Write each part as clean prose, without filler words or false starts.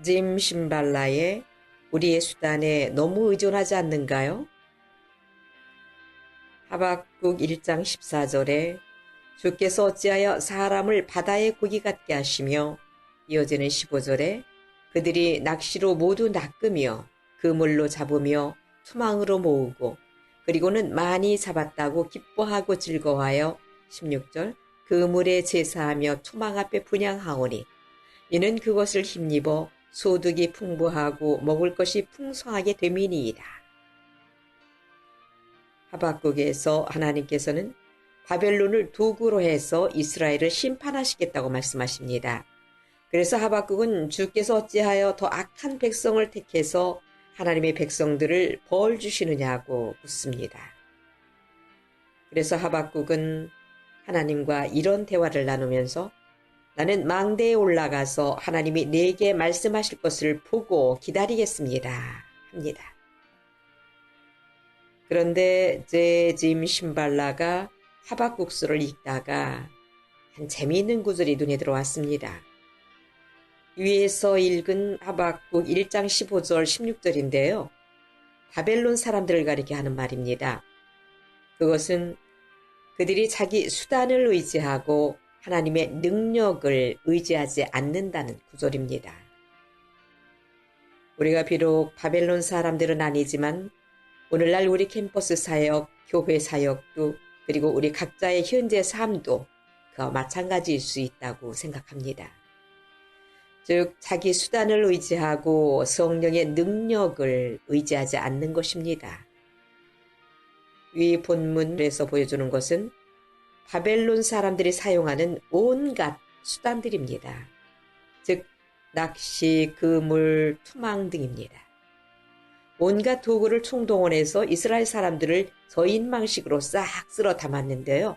짐 심발라의 우리의 수단에 너무 의존하지 않는가요? 하박국 1장 14절에 주께서 어찌하여 사람을 바다의 고기 같게 하시며, 이어지는 15절에 그들이 낚시로 모두 낚으며 그물로 잡으며 투망으로 모으고 그리고는 많이 잡았다고 기뻐하고 즐거워하여 16절 그물에 제사하며 투망 앞에 분향하오니 이는 그것을 힘입어 소득이 풍부하고 먹을 것이 풍성하게 됨이니이다. 하박국에서 하나님께서는 바벨론을 도구로 해서 이스라엘을 심판하시겠다고 말씀하십니다. 그래서 하박국은 주께서 어찌하여 더 악한 백성을 택해서 하나님의 백성들을 벌 주시느냐고 묻습니다. 그래서 하박국은 하나님과 이런 대화를 나누면서 나는 망대에 올라가서 하나님이 내게 말씀하실 것을 보고 기다리겠습니다 합니다. 그런데 짐 심발라가 하박국서를 읽다가 한 재미있는 구절이 눈에 들어왔습니다. 위에서 읽은 하박국 1장 15절 16절인데요. 바벨론 사람들을 가리켜 하는 말입니다. 그것은 그들이 자기 수단을 의지하고 하나님의 능력을 의지하지 않는다는 구절입니다. 우리가 비록 바벨론 사람들은 아니지만 오늘날 우리 캠퍼스 사역, 교회 사역도 그리고 우리 각자의 현재 삶도 그와 마찬가지일 수 있다고 생각합니다. 즉 자기 수단을 의지하고 성령의 능력을 의지하지 않는 것입니다. 위 본문에서 보여주는 것은 바벨론 사람들이 사용하는 온갖 수단들입니다. 즉 낚시, 그물, 투망 등입니다. 온갖 도구를 총동원해서 이스라엘 사람들을 저인망식으로 싹 쓸어 담았는데요.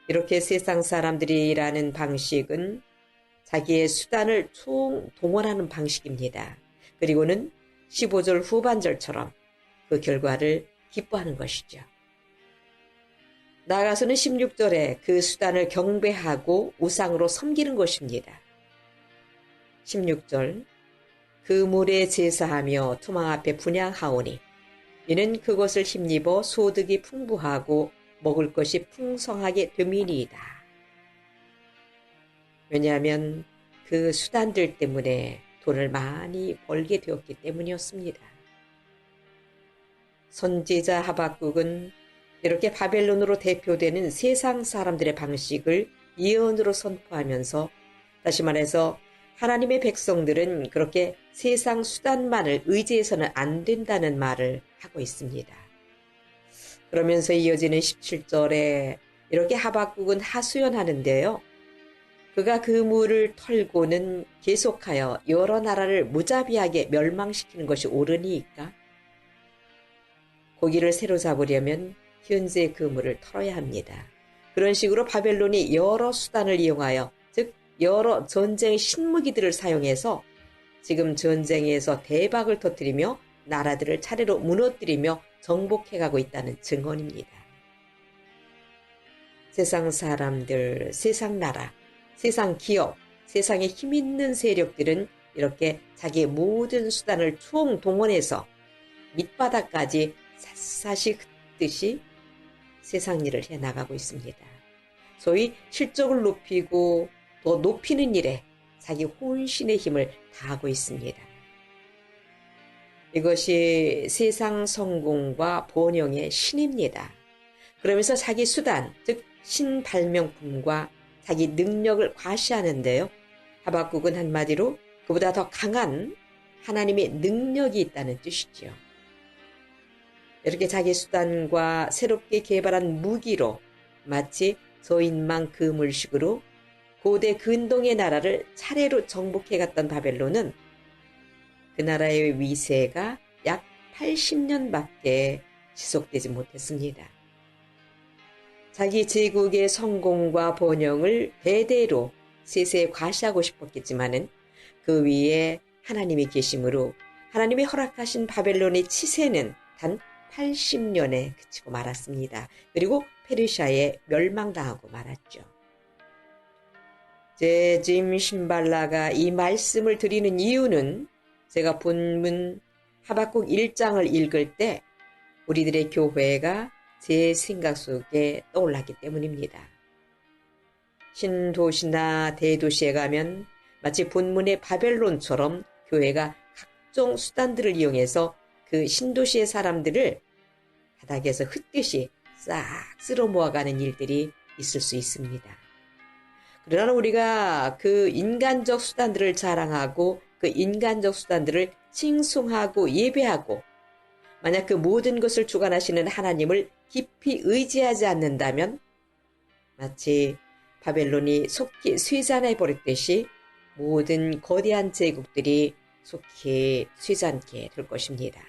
이렇게 세상 사람들이 일하는 방식은 자기의 수단을 총동원하는 방식입니다. 그리고는 15절 후반절처럼 그 결과를 기뻐하는 것이죠. 나아가서는 16절에 그 수단을 경배하고 우상으로 섬기는 것입니다. 16절 그물에 제사하며 투망 앞에 분향하오니 이는 그것을 힘입어 소득이 풍부하고 먹을 것이 풍성하게 됨이니이다. 왜냐하면 그 수단들 때문에 돈을 많이 벌게 되었기 때문이었습니다. 선지자 하박국은 이렇게 바벨론으로 대표되는 세상 사람들의 방식을 예언으로 선포하면서 다시 말해서 하나님의 백성들은 그렇게 세상 수단만을 의지해서는 안 된다는 말을 하고 있습니다. 그러면서 이어지는 17절에 이렇게 하박국은 하소연하는데요. 그가 그물을 털고는 계속하여 여러 나라를 무자비하게 멸망시키는 것이 옳으니까 고기를 새로 잡으려면 현재 그물을 털어야 합니다. 그런 식으로 바벨론이 여러 수단을 이용하여 즉 여러 전쟁 신무기들을 사용해서 지금 전쟁에서 대박을 터뜨리며 나라들을 차례로 무너뜨리며 정복해가고 있다는 증언입니다. 세상 사람들, 세상 나라, 세상 기업, 세상에 힘있는 세력들은 이렇게 자기의 모든 수단을 총동원해서 밑바닥까지 샅샅이 흩듯이 세상 일을 해나가고 있습니다. 소위 실적을 높이고 더 높이는 일에 자기 혼신의 힘을 다하고 있습니다. 이것이 세상 성공과 번영의 신입니다. 그러면서 자기 수단, 즉 신발명품과 자기 능력을 과시하는데요. 하박국은 한마디로 그보다 더 강한 하나님의 능력이 있다는 뜻이죠. 이렇게 자기 수단과 새롭게 개발한 무기로 마치 저인망 그물식으로 고대 근동의 나라를 차례로 정복해갔던 바벨론은 그 나라의 위세가 약 80년밖에 지속되지 못했습니다. 자기 제국의 성공과 번영을 대대로 세세에 과시하고 싶었겠지만은 그 위에 하나님이 계심으로 하나님이 허락하신 바벨론의 치세는 단 80년에 그치고 말았습니다. 그리고 페르시아에 멸망당하고 말았죠. 제짐 신발라가 이 말씀을 드리는 이유는 제가 본문 하박국 1장을 읽을 때 우리들의 교회가 제 생각 속에 떠올랐기 때문입니다. 신도시나 대도시에 가면 마치 본문의 바벨론처럼 교회가 각종 수단들을 이용해서 그 신도시의 사람들을 바닥에서 흙듯이 싹 쓸어 모아가는 일들이 있을 수 있습니다. 그러나 우리가 그 인간적 수단들을 자랑하고 그 인간적 수단들을 칭송하고 예배하고 만약 그 모든 것을 주관하시는 하나님을 깊이 의지하지 않는다면 마치 바벨론이 속히 쇠잔해 버렸듯이 모든 거대한 제국들이 속히 쇠잔게 될 것입니다.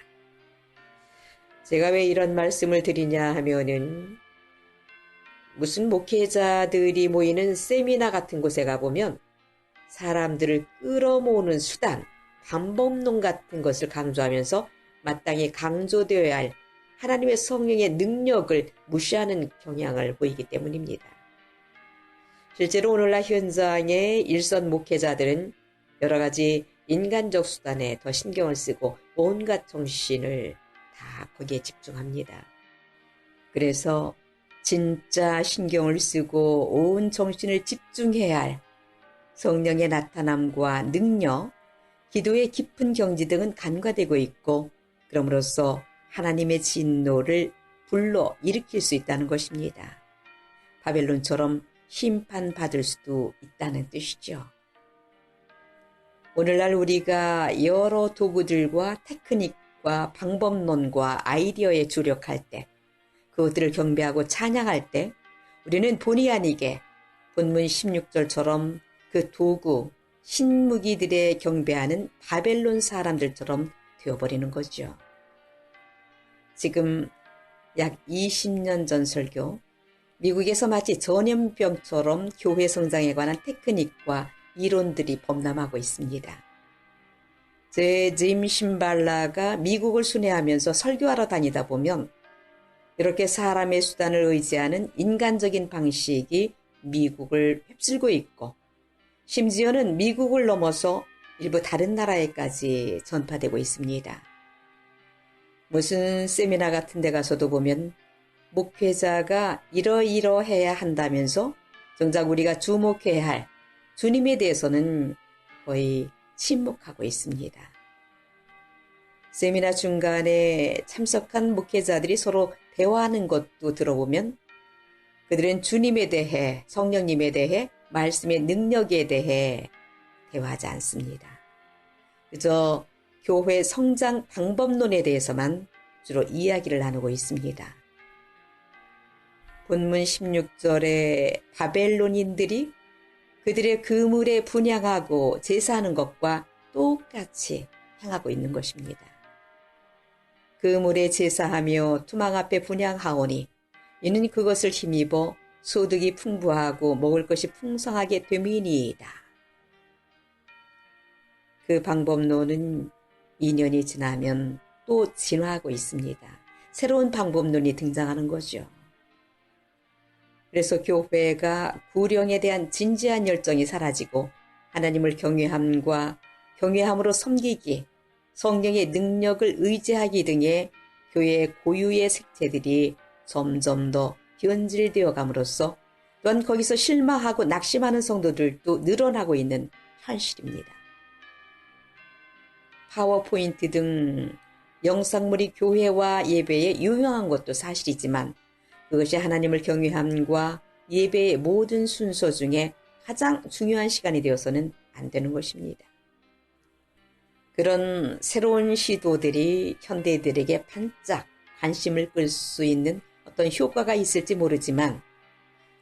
제가 왜 이런 말씀을 드리냐 하면은 무슨 목회자들이 모이는 세미나 같은 곳에 가보면 사람들을 끌어모으는 수단, 방법론 같은 것을 강조하면서 마땅히 강조되어야 할 하나님의 성령의 능력을 무시하는 경향을 보이기 때문입니다. 실제로 오늘날 현장의 일선 목회자들은 여러 가지 인간적 수단에 더 신경을 쓰고 온갖 정신을 다 거기에 집중합니다. 그래서 진짜 신경을 쓰고 온 정신을 집중해야 할 성령의 나타남과 능력, 기도의 깊은 경지 등은 간과되고 있고 그럼으로써 하나님의 진노를 불러 일으킬 수 있다는 것입니다. 바벨론처럼 심판받을 수도 있다는 뜻이죠. 오늘날 우리가 여러 도구들과 테크닉과 방법론과 아이디어에 주력할 때 그것들을 경배하고 찬양할 때 우리는 본의 아니게 본문 16절처럼 그 도구, 신무기들의 경배하는 바벨론 사람들처럼 되어버리는 거죠. 지금 약 20년 전 설교, 미국에서 마치 전염병처럼 교회 성장에 관한 테크닉과 이론들이 범람하고 있습니다. 제짐 신발라가 미국을 순회하면서 설교하러 다니다 보면 이렇게 사람의 수단을 의지하는 인간적인 방식이 미국을 휩쓸고 있고 심지어는 미국을 넘어서 일부 다른 나라에까지 전파되고 있습니다. 무슨 세미나 같은 데 가서도 보면 목회자가 이러이러해야 한다면서 정작 우리가 주목해야 할 주님에 대해서는 거의 침묵하고 있습니다. 세미나 중간에 참석한 목회자들이 서로 대화하는 것도 들어보면 그들은 주님에 대해, 성령님에 대해, 말씀의 능력에 대해 대화하지 않습니다. 그저 교회 성장 방법론에 대해서만 주로 이야기를 나누고 있습니다. 본문 16절에 바벨론인들이 그들의 그물에 분향하고 제사하는 것과 똑같이 행하고 있는 것입니다. 그물에 제사하며 투망 앞에 분향하오니 이는 그것을 힘입어 소득이 풍부하고 먹을 것이 풍성하게 됨이니이다. 그 방법론은 2년이 지나면 또 진화하고 있습니다. 새로운 방법론이 등장하는 거죠. 그래서 교회가 구령에 대한 진지한 열정이 사라지고 하나님을 경외함과 경외함으로 섬기기, 성령의 능력을 의지하기 등의 교회의 고유의 색채들이 점점 더 변질되어 감으로써 또한 거기서 실망하고 낙심하는 성도들도 늘어나고 있는 현실입니다. 파워포인트 등 영상물이 교회와 예배에 유용한 것도 사실이지만 그것이 하나님을 경외함과 예배의 모든 순서 중에 가장 중요한 시간이 되어서는 안 되는 것입니다. 그런 새로운 시도들이 현대인들에게 반짝 관심을 끌 수 있는 어떤 효과가 있을지 모르지만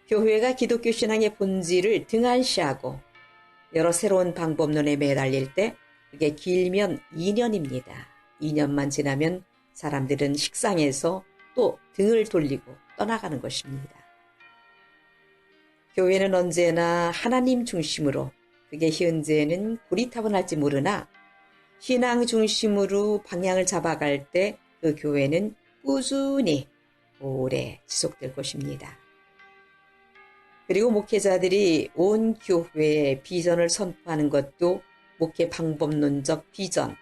교회가 기독교 신앙의 본질을 등한시하고 여러 새로운 방법론에 매달릴 때 그게 길면 2년입니다. 2년만 지나면 사람들은 식상해서 또 등을 돌리고 떠나가는 것입니다. 교회는 언제나 하나님 중심으로 그게 현재는 고리타분할지 모르나 신앙 중심으로 방향을 잡아갈 때 그 교회는 꾸준히 오래 지속될 것입니다. 그리고 목회자들이 온 교회의 비전을 선포하는 것도 목회 방법론적 비전,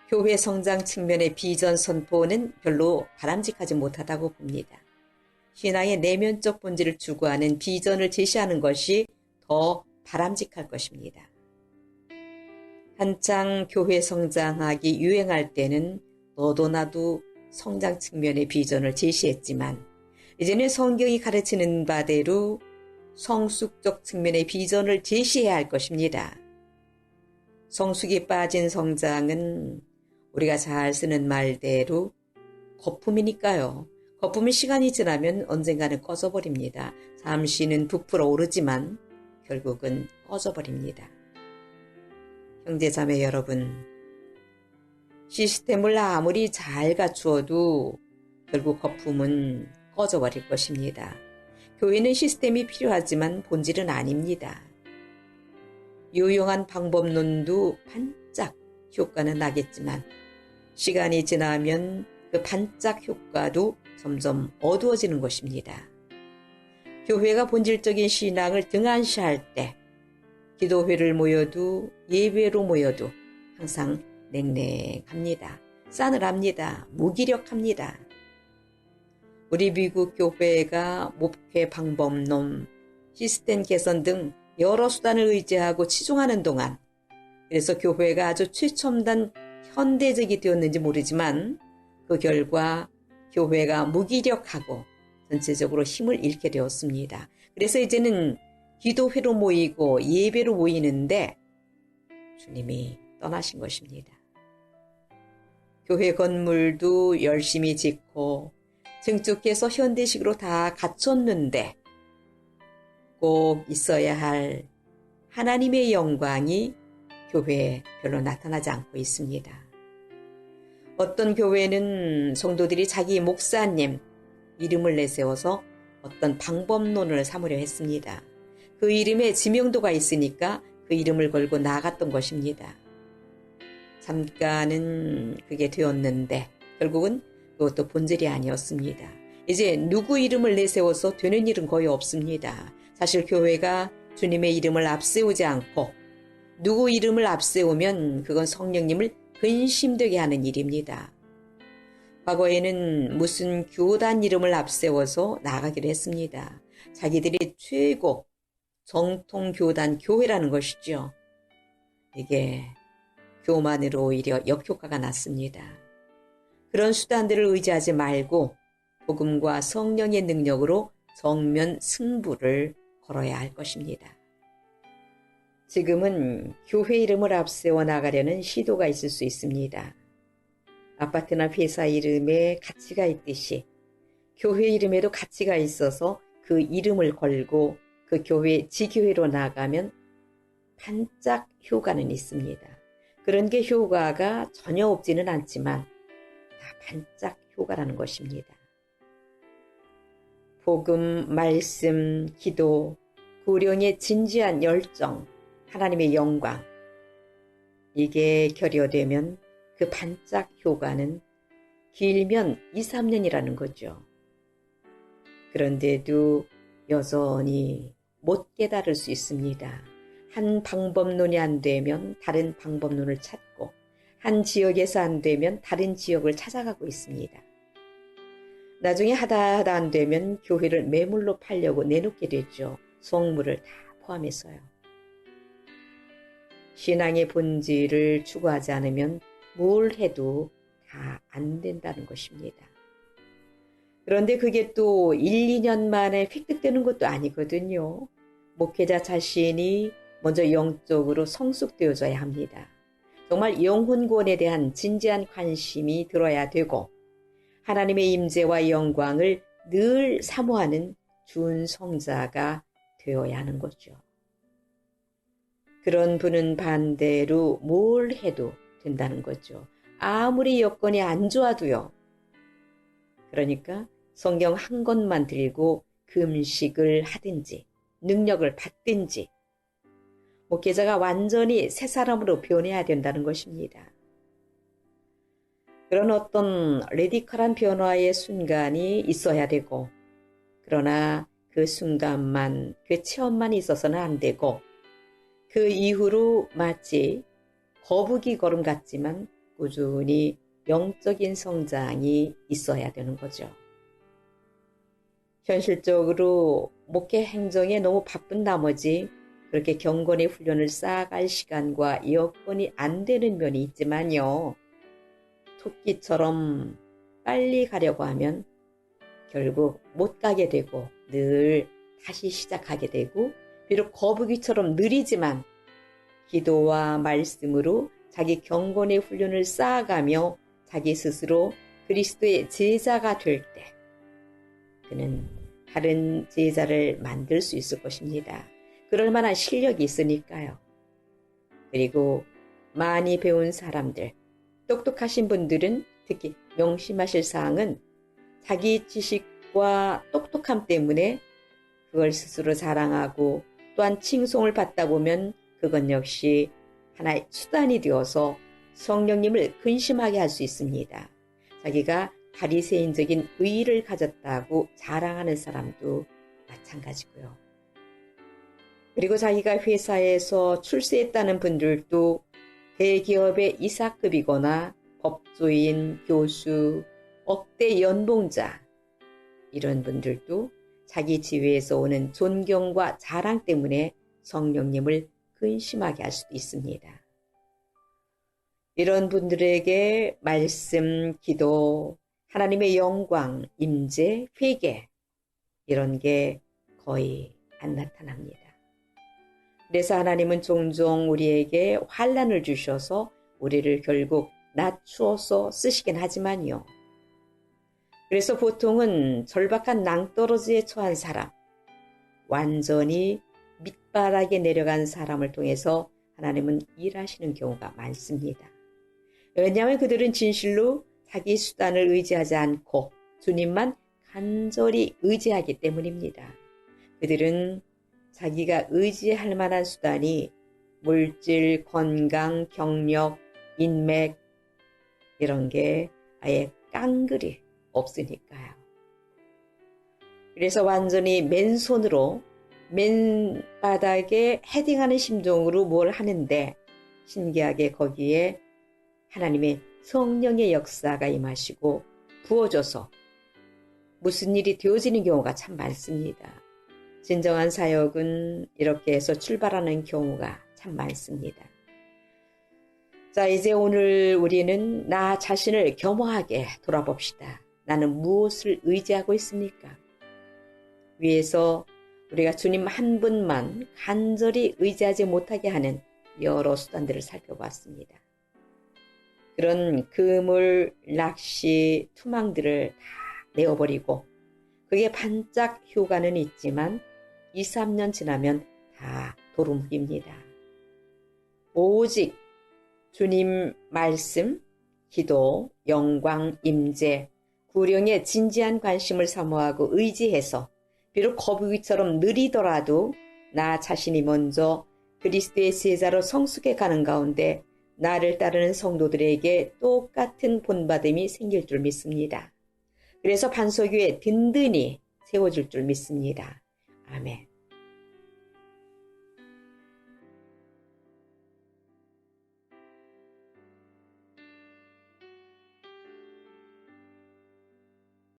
교회 성장 측면의 비전 선포는 별로 바람직하지 못하다고 봅니다. 신앙의 내면적 본질을 추구하는 비전을 제시하는 것이 더 바람직할 것입니다. 한창 교회 성장하기 유행할 때는 너도 나도 성장 측면의 비전을 제시했지만 이제는 성경이 가르치는 바대로 성숙적 측면의 비전을 제시해야 할 것입니다. 성숙이 빠진 성장은 우리가 잘 쓰는 말대로 거품이니까요. 거품은 시간이 지나면 언젠가는 꺼져버립니다. 잠시는 부풀어 오르지만 결국은 꺼져버립니다. 형제자매 여러분, 시스템을 아무리 잘 갖추어도 결국 거품은 꺼져버릴 것입니다. 교회는 시스템이 필요하지만 본질은 아닙니다. 유용한 방법론도 반짝 효과는 나겠지만 시간이 지나면 그 반짝 효과도 점점 어두워지는 것입니다. 교회가 본질적인 신앙을 등한시할 때 기도회를 모여도 예배로 모여도 항상 냉랭합니다. 싸늘합니다. 무기력합니다. 우리 미국 교회가 목회 방법론, 시스템 개선 등 여러 수단을 의지하고 치중하는 동안 그래서 교회가 아주 최첨단 현대적이 되었는지 모르지만 그 결과 교회가 무기력하고 전체적으로 힘을 잃게 되었습니다. 그래서 이제는 기도회로 모이고 예배로 모이는데 주님이 떠나신 것입니다. 교회 건물도 열심히 짓고 증축해서 현대식으로 다 갖췄는데 꼭 있어야 할 하나님의 영광이 교회에 별로 나타나지 않고 있습니다. 어떤 교회는 성도들이 자기 목사님 이름을 내세워서 어떤 방법론을 삼으려 했습니다. 그 이름에 지명도가 있으니까 그 이름을 걸고 나아갔던 것입니다. 잠깐은 그게 되었는데 결국은 그것도 본질이 아니었습니다. 이제 누구 이름을 내세워서 되는 일은 거의 없습니다. 사실 교회가 주님의 이름을 앞세우지 않고 누구 이름을 앞세우면 그건 성령님을 근심되게 하는 일입니다. 과거에는 무슨 교단 이름을 앞세워서 나가기로 했습니다. 자기들이 최고 정통 교단 교회라는 것이죠. 이게 교만으로 오히려 역효과가 났습니다. 그런 수단들을 의지하지 말고 복음과 성령의 능력으로 정면 승부를 걸어야 할 것입니다. 지금은 교회 이름을 앞세워 나가려는 시도가 있을 수 있습니다. 아파트나 회사 이름에 가치가 있듯이 교회 이름에도 가치가 있어서 그 이름을 걸고 그 교회 지교회로 나가면 반짝 효과는 있습니다. 그런 게 효과가 전혀 없지는 않지만 다 반짝 효과라는 것입니다. 복음, 말씀, 기도, 구령의 진지한 열정, 하나님의 영광 이게 결여되면 그 반짝 효과는 길면 2, 3년이라는 거죠. 그런데도 여전히 못 깨달을 수 있습니다. 한 방법론이 안 되면 다른 방법론을 찾고 한 지역에서 안 되면 다른 지역을 찾아가고 있습니다. 나중에 하다 안 되면 교회를 매물로 팔려고 내놓게 되죠. 성물을 다 포함해서요. 신앙의 본질을 추구하지 않으면 뭘 해도 다 안 된다는 것입니다. 그런데 그게 또 1, 2년 만에 획득되는 것도 아니거든요. 목회자 자신이 먼저 영적으로 성숙되어져야 합니다. 정말 영혼구원에 대한 진지한 관심이 들어야 되고 하나님의 임재와 영광을 늘 사모하는 준성자가 되어야 하는 거죠. 그런 분은 반대로 뭘 해도 된다는 거죠. 아무리 여건이 안 좋아도요. 그러니까 성경 한 권만 들고 금식을 하든지 능력을 받든지 목회자가 완전히 새 사람으로 변해야 된다는 것입니다. 그런 어떤 레디컬한 변화의 순간이 있어야 되고 그러나 그 순간만, 그 체험만 있어서는 안 되고 그 이후로 마치 거북이 걸음 같지만 꾸준히 영적인 성장이 있어야 되는 거죠. 현실적으로 목회 행정에 너무 바쁜 나머지 그렇게 경건의 훈련을 쌓아갈 시간과 여건이 안 되는 면이 있지만요. 토끼처럼 빨리 가려고 하면 결국 못 가게 되고 늘 다시 시작하게 되고, 비록 거북이처럼 느리지만 기도와 말씀으로 자기 경건의 훈련을 쌓아가며 자기 스스로 그리스도의 제자가 될 때 그는 다른 제자를 만들 수 있을 것입니다. 그럴 만한 실력이 있으니까요. 그리고 많이 배운 사람들, 똑똑하신 분들은 특히 명심하실 사항은 자기 지식과 똑똑함 때문에 그걸 스스로 자랑하고 또한 칭송을 받다 보면 그건 역시 하나의 수단이 되어서 성령님을 근심하게 할 수 있습니다. 자기가 바리새인적인 의의를 가졌다고 자랑하는 사람도 마찬가지고요. 그리고 자기가 회사에서 출세했다는 분들도 대기업의 이사급이거나 법조인, 교수, 억대 연봉자, 이런 분들도 자기 지위에서 오는 존경과 자랑 때문에 성령님을 근심하게 할 수도 있습니다. 이런 분들에게 말씀, 기도, 하나님의 영광, 임재, 회개, 이런 게 거의 안 나타납니다. 그래서 하나님은 종종 우리에게 환난을 주셔서 우리를 결국 낮추어서 쓰시긴 하지만요. 그래서 보통은 절박한 낭떠러지에 처한 사람, 완전히 밑바닥에 내려간 사람을 통해서 하나님은 일하시는 경우가 많습니다. 왜냐하면 그들은 진실로 자기 수단을 의지하지 않고 주님만 간절히 의지하기 때문입니다. 그들은 자기가 의지할 만한 수단이 물질, 건강, 경력, 인맥, 이런 게 아예 깡그리 없으니까요. 그래서 완전히 맨손으로 맨바닥에 헤딩하는 심정으로 뭘 하는데 신기하게 거기에 하나님의 성령의 역사가 임하시고 부어줘서 무슨 일이 되어지는 경우가 참 많습니다. 진정한 사역은 이렇게 해서 출발하는 경우가 참 많습니다. 자, 이제 오늘 우리는 나 자신을 겸허하게 돌아봅시다. 나는 무엇을 의지하고 있습니까? 위에서 우리가 주님 한 분만 간절히 의지하지 못하게 하는 여러 수단들을 살펴봤습니다. 그런 그물, 낚시, 투망들을 다 내어버리고 그게 반짝 효과는 있지만 2, 3년 지나면 다 도루묵입니다. 오직 주님 말씀, 기도, 영광, 임재, 구령에 진지한 관심을 사모하고 의지해서 비록 거북이처럼 느리더라도 나 자신이 먼저 그리스도의 제자로 성숙해 가는 가운데 나를 따르는 성도들에게 똑같은 본받음이 생길 줄 믿습니다. 그래서 반석 위에 든든히 세워질 줄 믿습니다. 아멘.